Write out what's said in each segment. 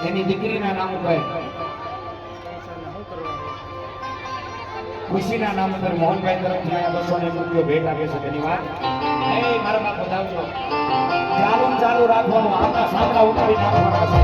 એની દીકરીના નામ ઉપર ખુશીના નામ ઉપર મોહનભાઈ તરફથી આયા 200 રૂપિયા ભેટ આપે છે. ધન્યવાદ. એ મારા બાપ બતાવજો. ચાલુ રાખવાનું, આપણા સાંભળા ઉતારી નાખવાના છે.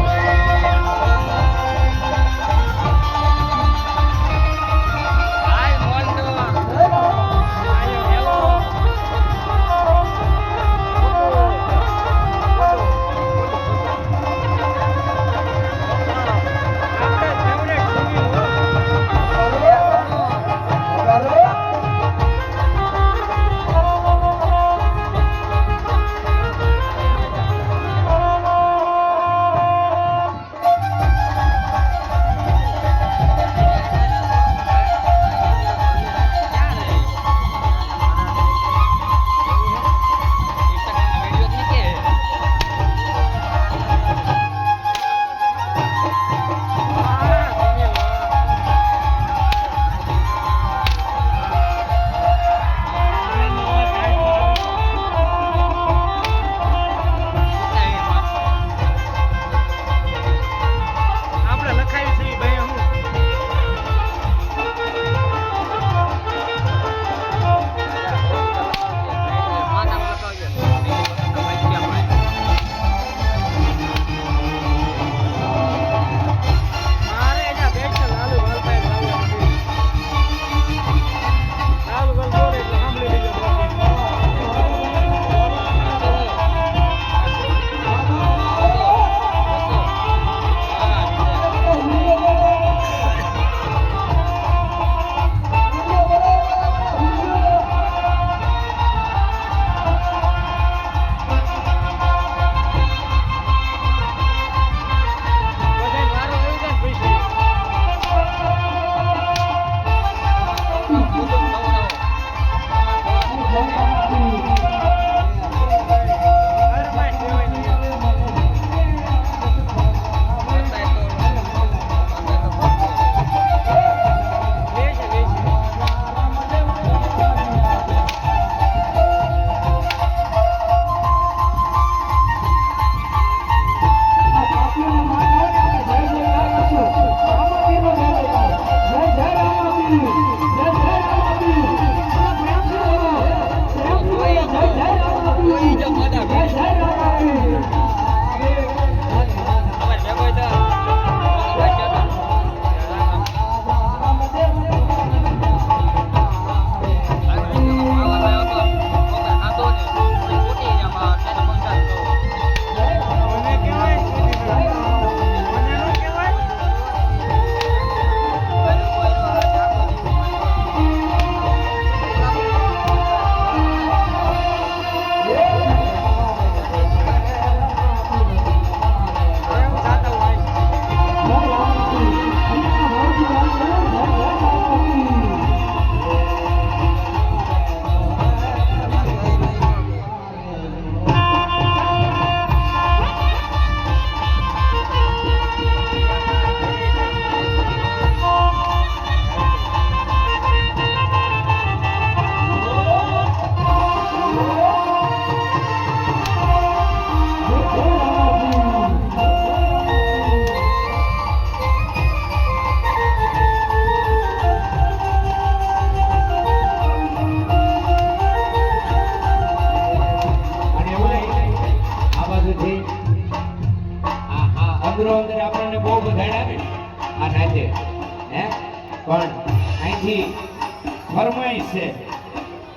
ફરમાઈશ છે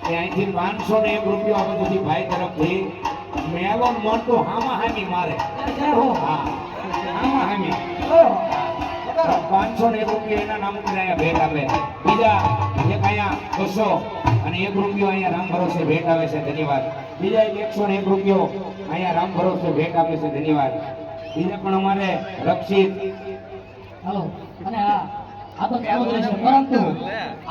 કે અહીંથી 501 રૂપિયા આ બધું ભાઈ તરફથી મેલો મોટો હામા હામી મારે. હા હામા હામી 501 રૂપિયા એના નામ ઉપર અહીંયા ભેટ આપે. બીજા એક અહીંયા 200 અને 1 રૂપિયો અહીંયા રામ ભરોસે ભેટ આવે છે. ધન્યવાદ. બીજા 101 રૂપિયો અહીંયા રામ ભરોસે ભેટ આપે છે. ધન્યવાદ. બીજા પણ અમારે રક્ષિત હાલો અને હા આ તો કેવું રહેશે પરંતુ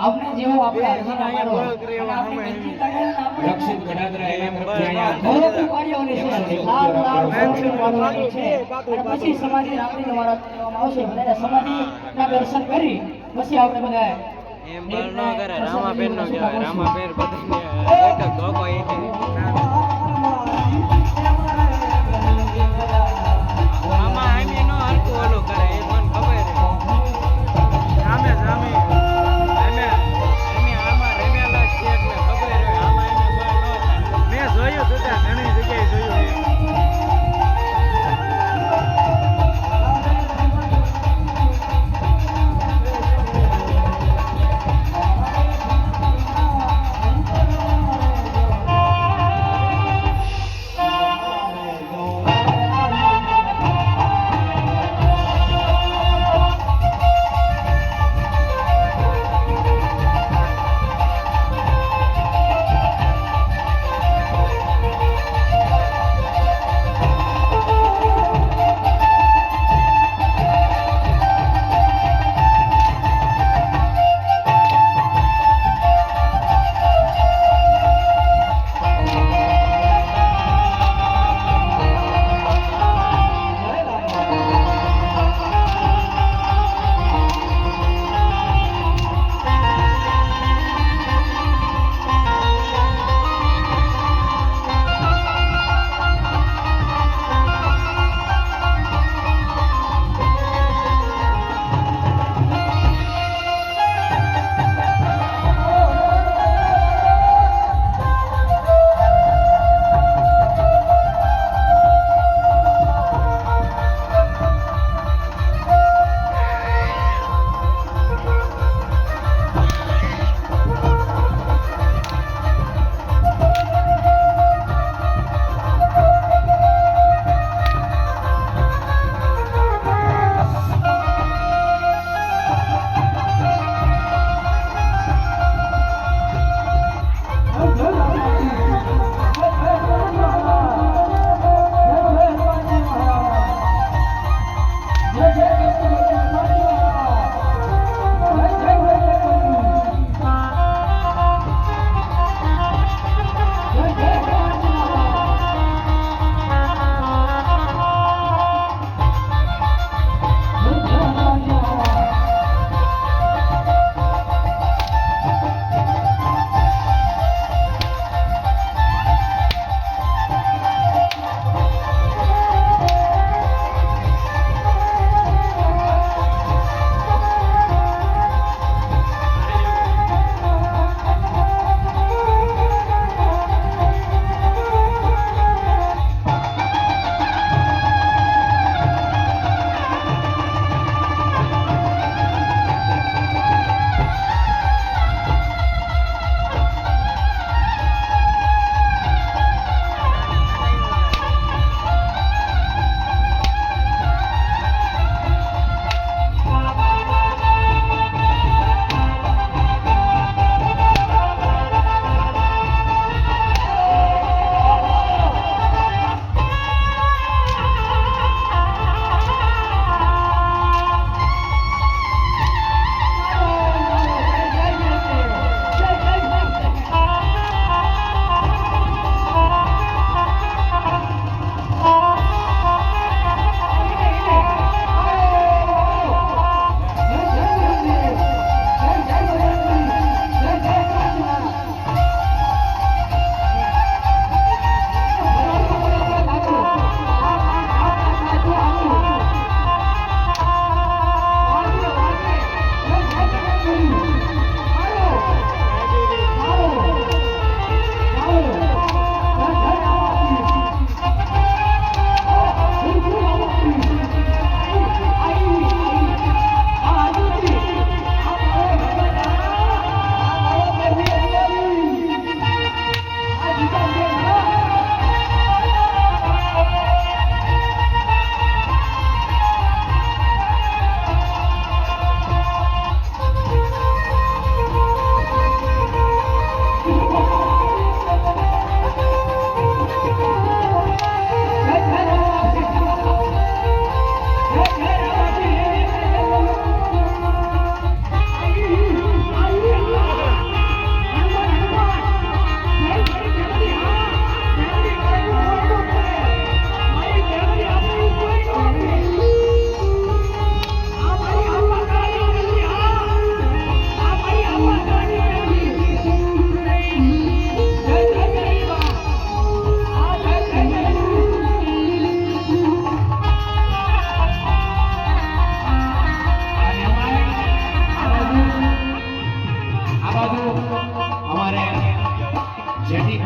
આપને જેવો આપણે અરજીના મારો અને આપણે કેટલી કાઢેલા રક્ષિત ગડાદરા એના તરફથી અહીંયા ગૌરવ પાડ્યોની છે લાલ લાલ ગૌરવ પાડવાની છે અને પછી સમાધિ રામની દ્વારા કરવામાં આવશે. બધા સમાધિના દર્શન કરી પછી આપણે બધા એમ બળ ન કરે રામાપીર નો કહેવાય. રામાપીર બધાને એક જ ધોકો એક આમાં આમી નો હરકું ઓલું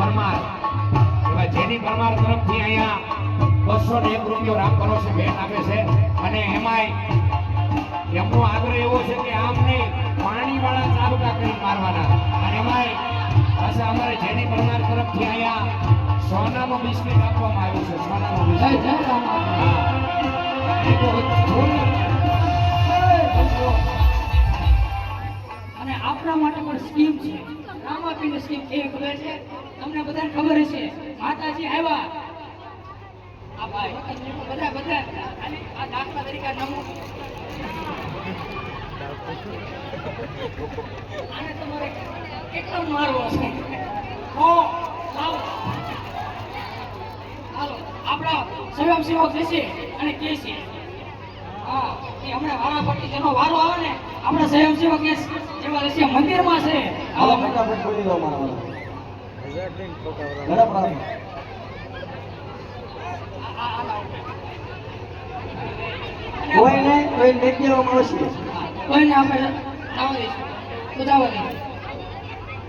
પરમાર એવા જેની પરમાર તરફથી અહીંયા 201 રૂપિયો રામ ભરોસે ભેટ આપે છે અને એમાંય એમનો આગ્રહ એવો છે કે આમને પાણીવાળા ચાબકા કરી મારવાના અને એમાંય પાછા અમારે જેની પરમાર તરફથી અહીંયા સોનાનું બિસ્કિટ આપવામાં આવ્યું છે સોનાનું જય બિસ્કિટ જય રામ હા એ બહુ જોરદાર. અને આપણા માટે પણ સ્કીમ છે રામાપીની સ્કીમ કેવી ખબર છે તમને બધાને ખબર હશે માતાજી આવ્યા આ ભાઈ બધા અને આ દાખલા તરીકે નમો આને તમારે કેટલો મારવો છે હો લાવો હાલો આપણા સ્વયંસેવક જશે અને કહેશે હા એ હમણાં વારાફરતી જેનો વારો આવે ને આપણા સ્વયંસેવક જેવા રહેશે મંદિરમાં છે હાલો ફટાફટ ખોલી દો મારા વાળા. ઝડપ રાખો. કોઈ નહીં, કોઈ લઈ દેવામાં આવશે. કોઈને આપણે જવા દઈશું બધાવા દઈશું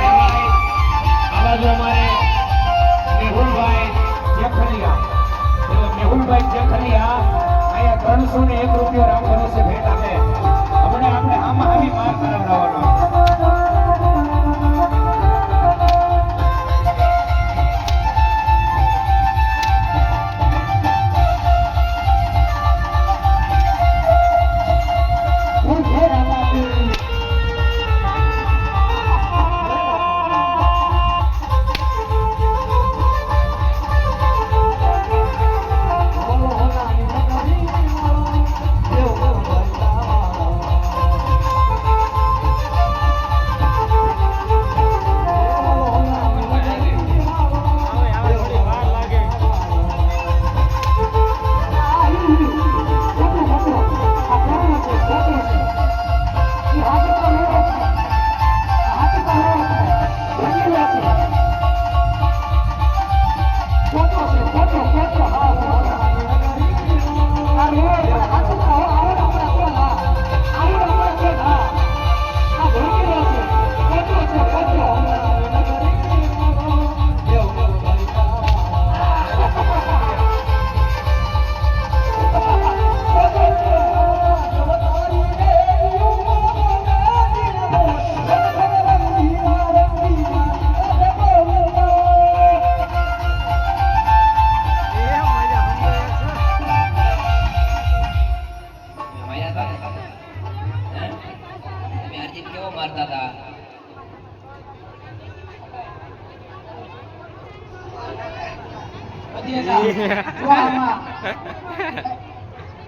આ બાજુ અમારે મેહુલભાઈ જેખલિયા મેહુલભાઈ જેખલિયા અહીંયા 301 રૂપિયો રામ ભરોસે ભેટ આપે હમણાં આપણે આમાં આવી માર કરાવડાવવાનો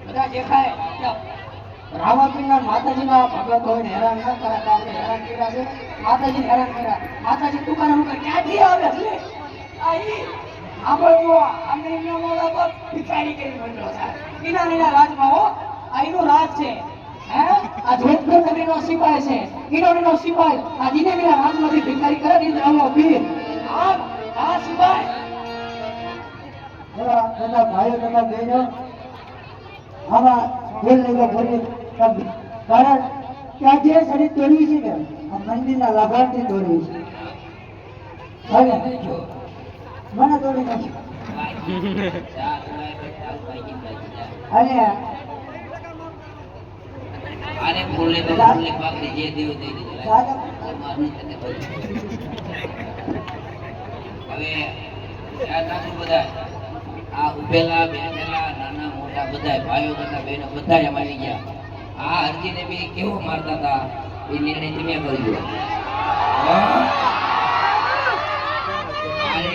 બધા દેખાય રામાપીરના માતાજીના ભગત હોય ને હેરાન ન કરાતા આપણે હેરાન કર્યા છે માતાજીને હેરાન કર્યા માતાજી દુકાને મુકે ક્યાંથી આવે છે આપણે જો અમને એમના મોડા પર ભિખારી કરી બેઠો છે ઈનાનીના રાજમાં હો આ એનું રાજ છે હે આ જોધપુર નગરીનો સિપાઈ છે ઈનાનીનો સિપાઈ આ દિનેવીના રાજમાંથી ભિખારી કરે ને રામાપીર આ સિપાઈ એના ભાઈઓ તથા બહેનો આમાં ભૂલ નહીં તો ભૂલી કારણ કે આ જે શરીર તોડવી છે ને આ મંદિરના લાભાર્થી તોડવી છે હવે મને તોડી નાખ્યું અને આને બોલે તો બોલે પાકડી જે દેવ દઈ દીધું દાદા હવે આ નાનું બધા આ ઉભેલા બેઠેલા નાના મોટા બધા ભાઈઓ તથા બહેનો બધા અમારી ગયા આ અરજીને બી કેવો મારતા હતા એ નિર્ણય તમે કરજો હા? આને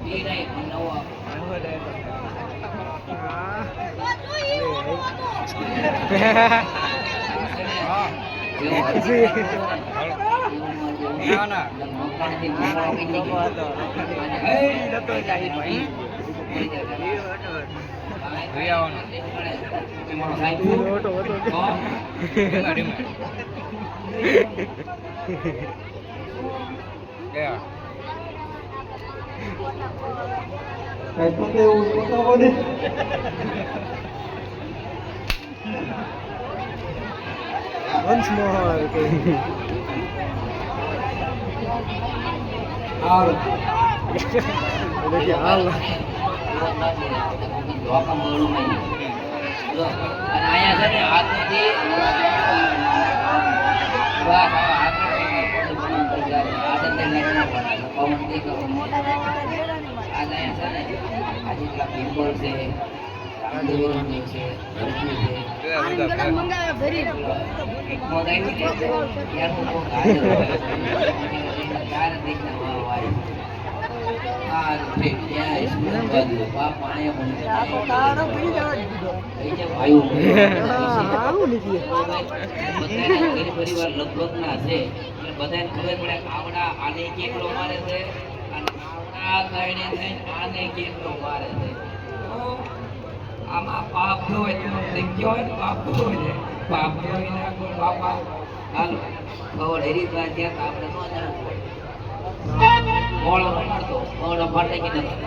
એ નહીં પણ નવો ના, ના. મકવાણથી મકવાણો પીટી ગયો. અને હે, મારો સાહેબ કઈ તો કેવું તો બોલે once more હાલ પરિવાર લગભગ ના છે એટલે બધાને ખબર પડે કે આવડા આને કેટલો મારે છે અને આવડા થઈને થઈને આને કેટલો મારે છે. તો આમાં પાપ હોય તો ગયો હોય તો પાપ હોય પાપ હોય ના કોઈ બાપા હાલો ખબર હેરી ત્યાં ત્યાં આપણે ન જાણ મોળો મારતો મોળો ફાટે કે નથી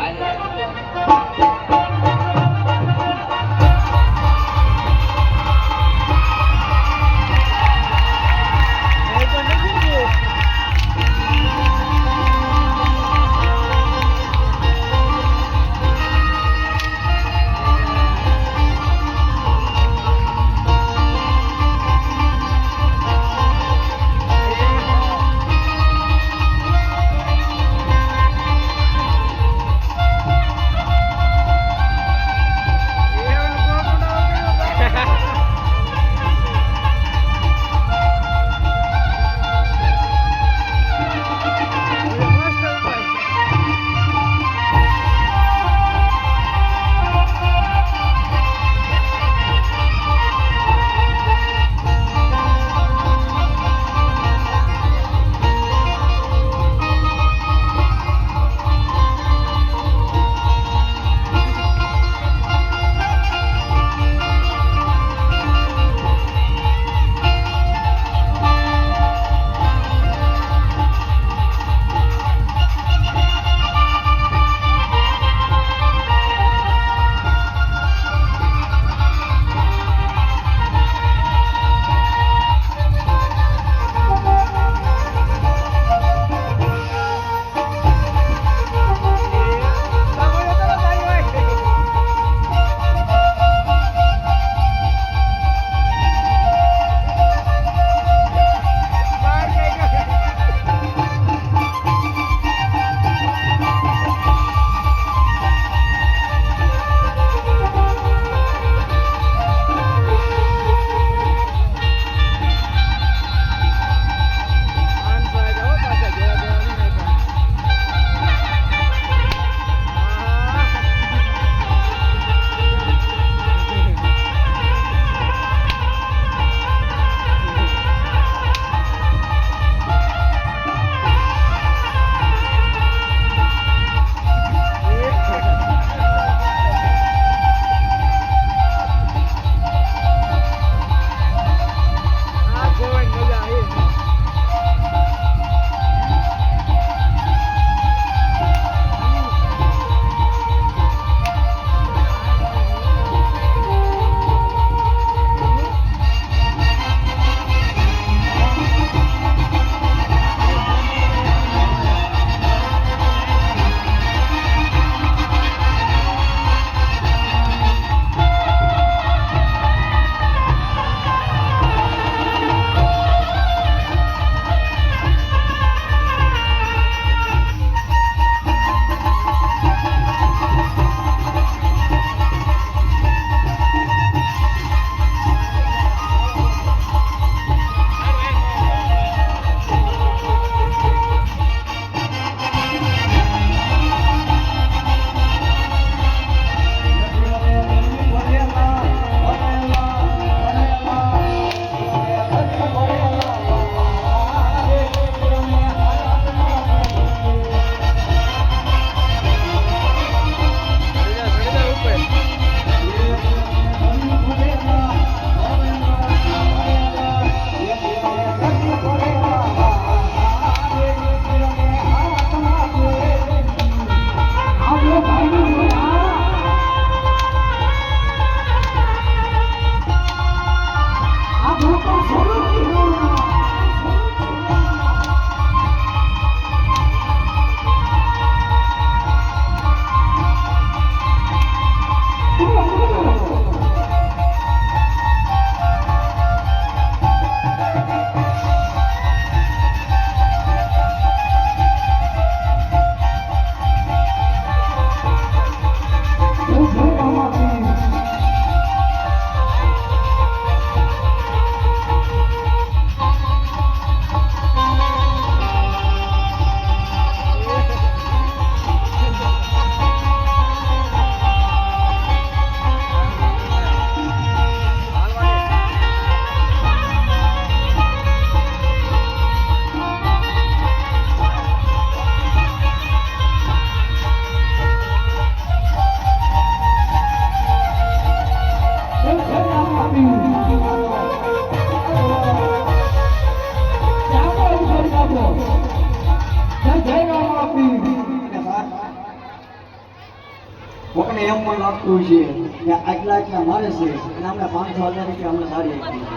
કોકને એમ પણ લાગતું છે કે આટલા મારે છે અને અમને 500,000 રૂપિયા અમને દાડી આપી છે.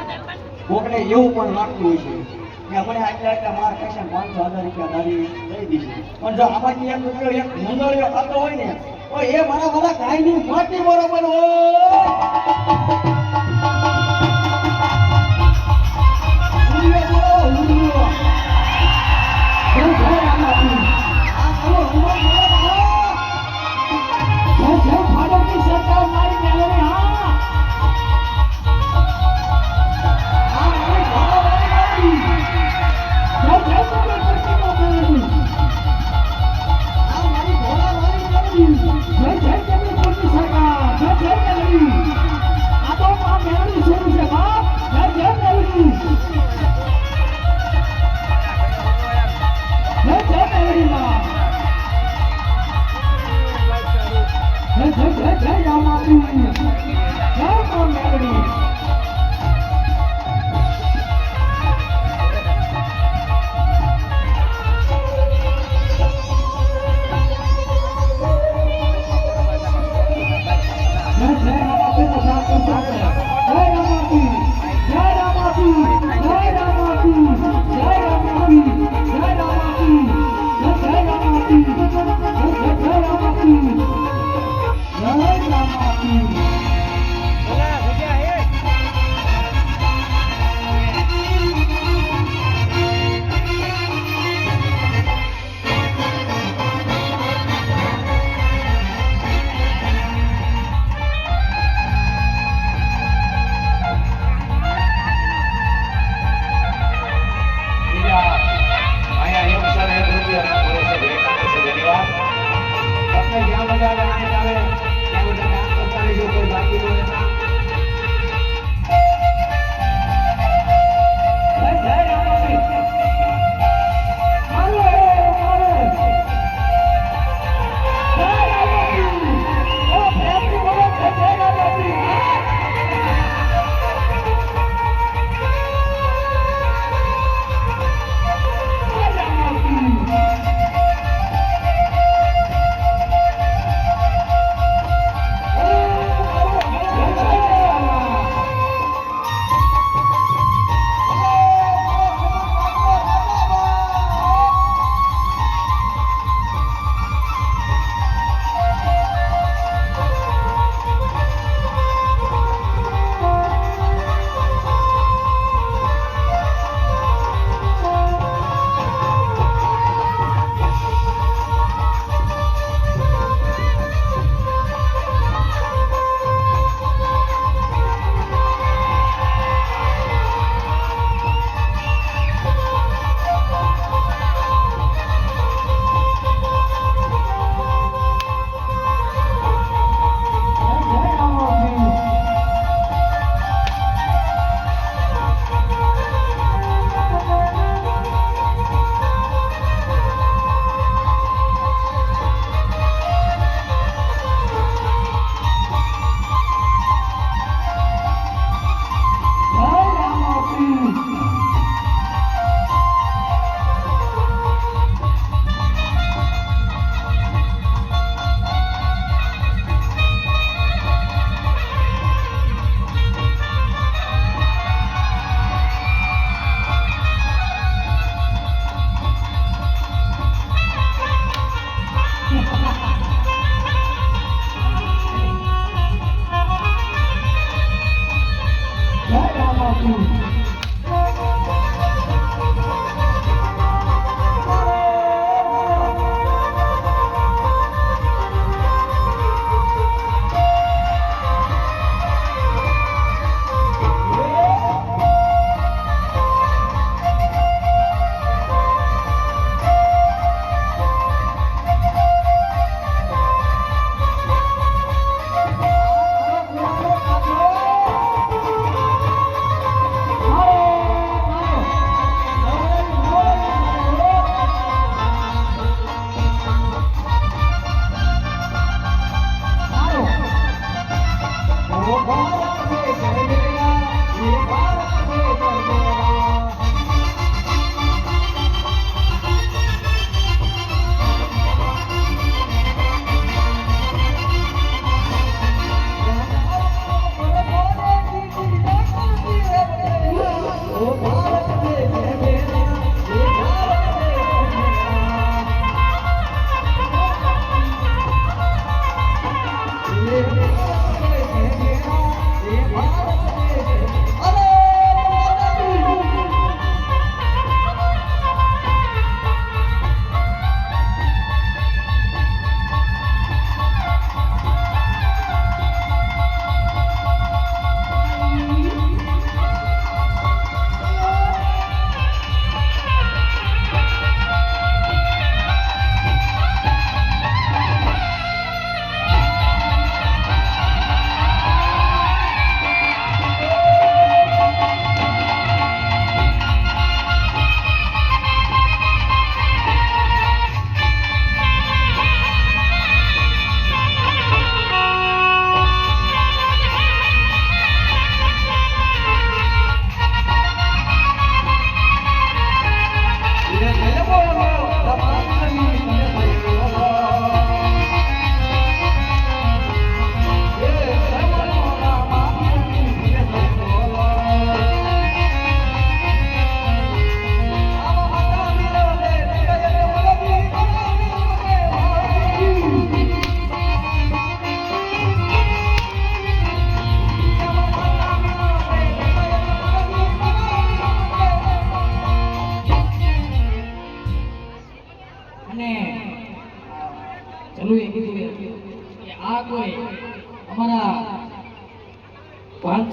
કોકને એવું પણ લાગતું છે કે અમને આટલા માર ખાશે 500,000 રૂપિયા દાડી દઈ દીધી. પણ જો આમાંથી એક રૂપિયો એક મંગળિયો ખાતો હોય ને તો એ મારા વાળા કાંઈની માટી બરોબર હોય.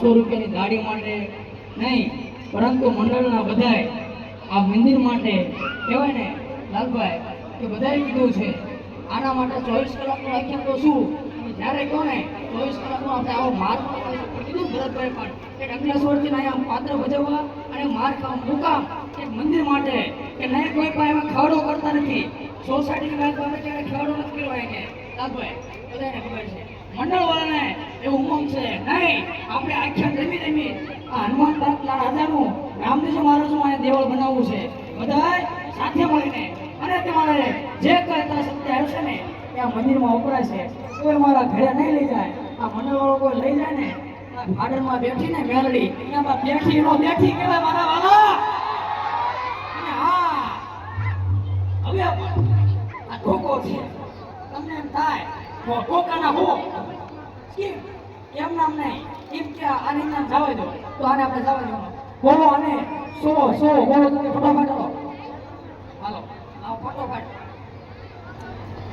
રૂપિયાની ગાડી માટે નહીં, પરંતુ મંડળના બધાય આ મંદિર માટે કહેવાય ને લાલભાઈ કે બધાએ કીધું છે આના માટે 24 કલાકનું રાખ્યા તો શું, જ્યારે કહો ને 24 કલાકનો આપણે આવો માર કીધું ભરતભાઈ પણ કે અંકલેશ્વરથી અહીંયા પાત્ર ભજવવા અને માર ખાવા મુકામ એક મંદિર માટે કે નહીં કોઈ પણ એમાં ખાડો કરતા નથી, સોસાયટીની વાત આવે ત્યારે ખાડો નથી કરવાય કે લાલભાઈ બધાને ખબર છે, મંડળવાળાને એવું ઉમંગ છે નહીં આપણે આખ્યાન રમી આ હનુમાન દાસલા રાજાનું રામદેવજી મહારાજનું અહીંયા દેવળ બનાવવું છે, બધાય સાથે મળીને અને તમારે જે કહેતા સત્ય આવશે ને એ આ મંદિરમાં વપરાય છે, કોઈ મારા ઘરે નહીં લઈ જાય, આ મંડળવાળો કોઈ લઈ જાય ને આ ગાર્ડનમાં બેઠીને મેરડી એમાં બેઠી નો બેઠી કહેવાય મારા વાલા, અને હા હવે પણ આ ઢોકો છે તમને એમ થાય ઢોકાના હો કેમ નામ નહીં કેમ કે આને નામ જવા દો તો આને આપણે જવા દો બોલો અને સો બોલો તમે ફટાફટ હાલો આવો ફટાફટ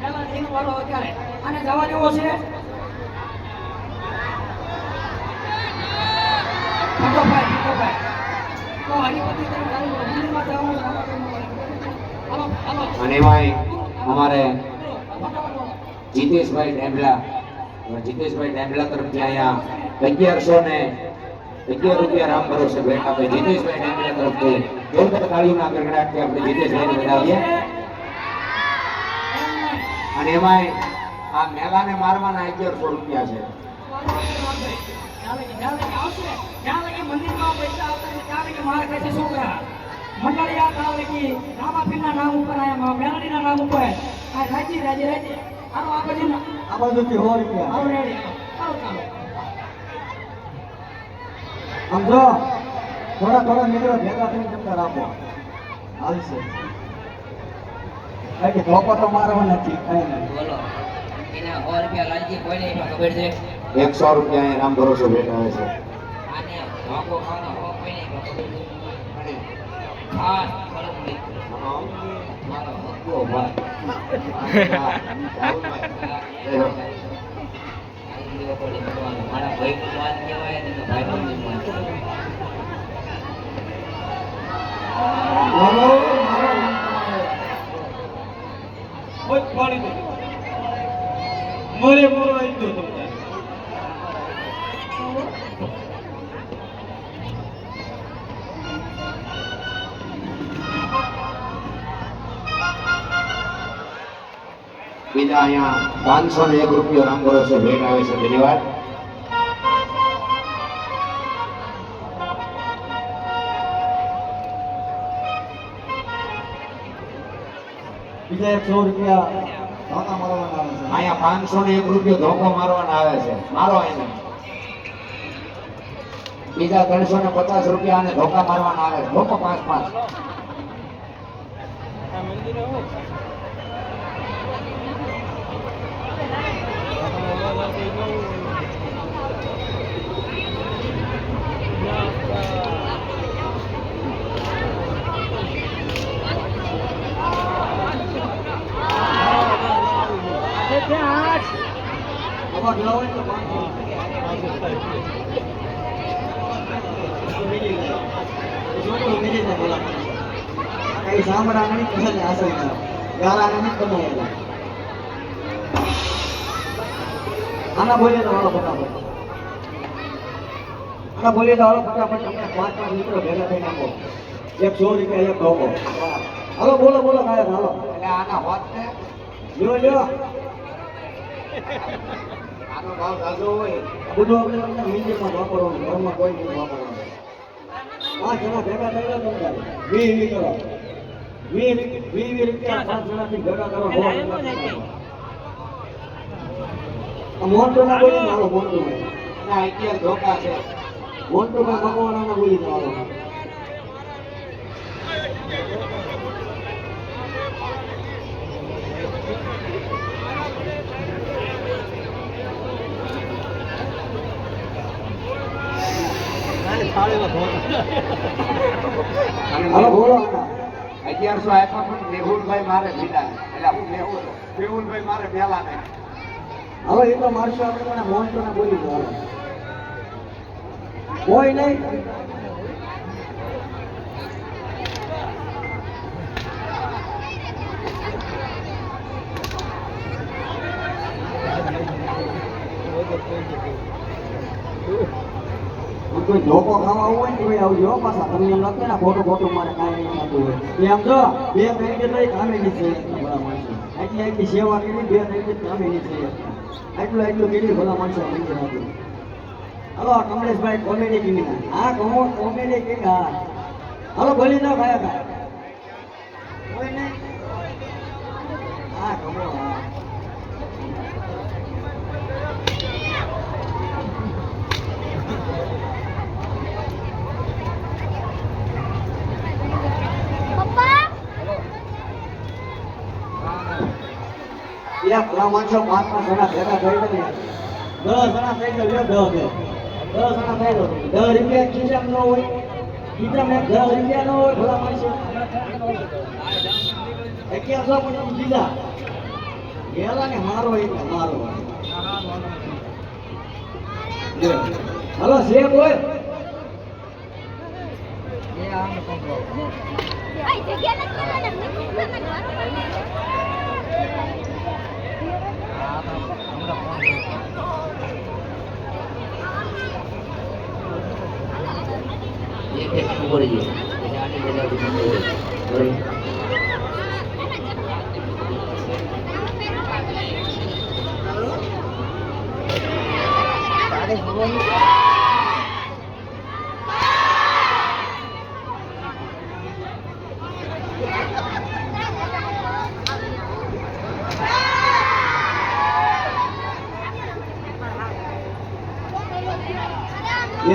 ચાલો એનો વારો અત્યારે આને જવા દેવો છે ફટાફટ તો હરિપતિ તમે ચાલુ મંદિરમાં જવાનું હાલો હાલો અને એમાંય અમારે જીતેશભાઈ ડેમલા તરફથી અહીંયા 1111 રૂપિયા રામ ભરોસે ભેટ આપે જીતેશભાઈ ડેમલા તરફથી જોરદાર તાળીઓના ગડગડાટથી આપણે જીતેશભાઈને વધાવીએ. અને એમાંય આ મેલાને મારવાના 1100 રૂપિયા છે. આ બાજુથી 100 રૂપિયા સમજો, થોડા મિત્રો ભેગા થઈને ચક્કર આપો હાલશે, કારણ કે ધોકો તો મારવા નથી કઈ નહીં. બોલો એના 100 રૂપિયા લાલજી કોઈને એમાં ખબર છે 100 રૂપિયા અહીંયા રામ ભરોસે ભેટ આવે છે. આને ધોકો ખાવાનો હો કોઈને એમાં ખબર છે ખાસ ફરક નહીં મારો હક્કો ભાઈ મારા ભાઈ નું વાત કહેવાય ને ભાઈ નું વાત બીજા અહીંયા 501 રૂપિયા રામ ભરોસે ભેટ આવે છે. ધન્યવાદ. બીજા 100 રૂપિયા ધોકા મારવાના આવે છે. અહીંયા 501 રૂપિયા ધોકો મારવાના આવે છે. મારો એને બીજા 350 રૂપિયા અને ધોકા મારવાના આવે છે. ધોકો 5 આ મંદિરે હું આમાં ગયો હોય તો 500 મિલી જાય બોલા કઈ સાંભળા નહીં કશે આસન ગારા નહીં કમાયેલા આના બોલે તો વાળો ફટાફટ તમને 5 મિત્રો ભેગા થઈને આપો 100 રૂપિયા એક ધોકો હાલો બોલો કાયમ હાલો એટલે આના હોત ને લ્યો આનો ભાવ જાજો હોય બધું આપણે તમને મિનિટમાં વાપરવાનું ઘરમાં કોઈ નહીં વાપરવાનું 5 જણા ભેગા થઈ ગયા તમે 20 કરો 20 રૂપિયા 5 જણાથી ભેગા કરો મોટો ના બોલી મારો મોટો ના 11 ધોકા છે. મોટો ના ભગવાના બોલી મારો હાલો બોલો 1100 આપ્યા પણ મેહુલભાઈ મારે લીધા એટલે હું મેહુલભાઈ મારે મેલા ને હવે એ તો મારશો આપણે મોટો ના બોલી મારો કોઈ નહીં. કોઈ ધોકો ખાવા હોય ને કોઈ આવજો હો પાછા. તમને એમ લાગતું ને ખોટું ખોટું મારે કાંઈ નહીં થતું હોય. એમ જો બે મિનિટ લઈ કામે નહીં છે ભલા માણસો. આટલી સેવા કરી 2 મિનિટ કામે નહીં છે. એટલું કેટલી ભલા માણસો મંદિર હતું. હલો કમલેશભાઈ કોમેડી કિંગ. હા કોમેડી કિંગ. હા હલો બોલી દો ભાઈ. કોઈ નહીં. હા કમો. હા યા ભલા માણસો 5 જણા ભેગા થઈ ગયા. 10 જણા થઈ ગયો. 10 જણા થઈ ગયો. 10 રૂપિયા ખીચામાં ન હોય. ખીચામાં 10 રૂપિયા ન હોય ભલા માણસો. 1100 પણ બીજા ગેલા ને મારો એટલે મારો. હલો શેખ હોય. એક ટેક્સી પડી ગઈ એટલે આની બધા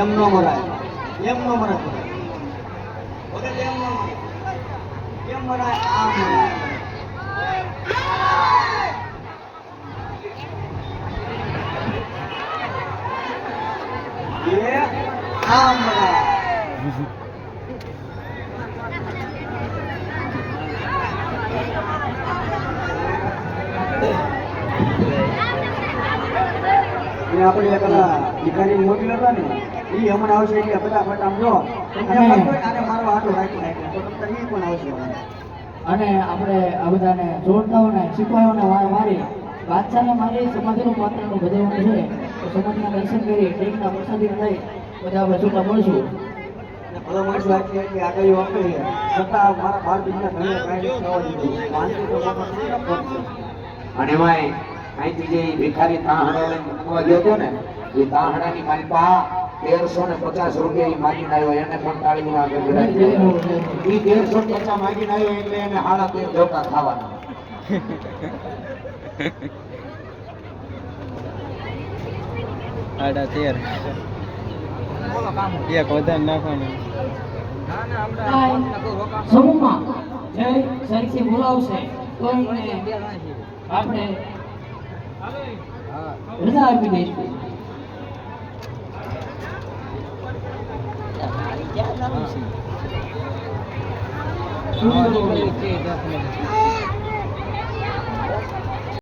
એમ ન મરાય. એમ ન મરાય. વગર એમ ન મરાય. કેમ મરાય? આ મરાય. એ આ મરાય. આપણે એક ભિખારી મોકલ્યો હતો ને એ હમણાં આવશે એટલે ફટાફટ આમ જો આને મારવા હાટો રાખી નાખ્યા તો તમને એ પણ આવશે. અને આપણે આ બધાને જોડતાઓને શીખવાઓને મારી બાદશાહને મારી સમાધિનું પાત્રનું ભજવવાનું છે. તો સમાધિના દર્શન કરી ટેકના પ્રસાદીને લઈ બધા આપણે છૂટા મળશું. ભલા માણસો આટલી આગળ આપે છતાં મારા બાર બીજના ઘરે કાંઈ થવા દીધું. વાંચી તો અને એમાંય અહીંથી જે ભિખારી તાહડા લઈને મૂકવા ગયો હતો ને એ તાહડાની માલિકા 1350 રૂપિયા ઈ માગીને આવ્યો. એને પણ તાળીના આગળ બિરાજી દીધો. ઈ 1350 માગીને આવ્યો એટલે એને 13.5 ધોકા ખાવાના. આડા 13 એક વધારે નાખવાનું. સમૂહમાં જય સરખી બોલાવશે તો એમને આપણે રજા આપી દઈશું. હા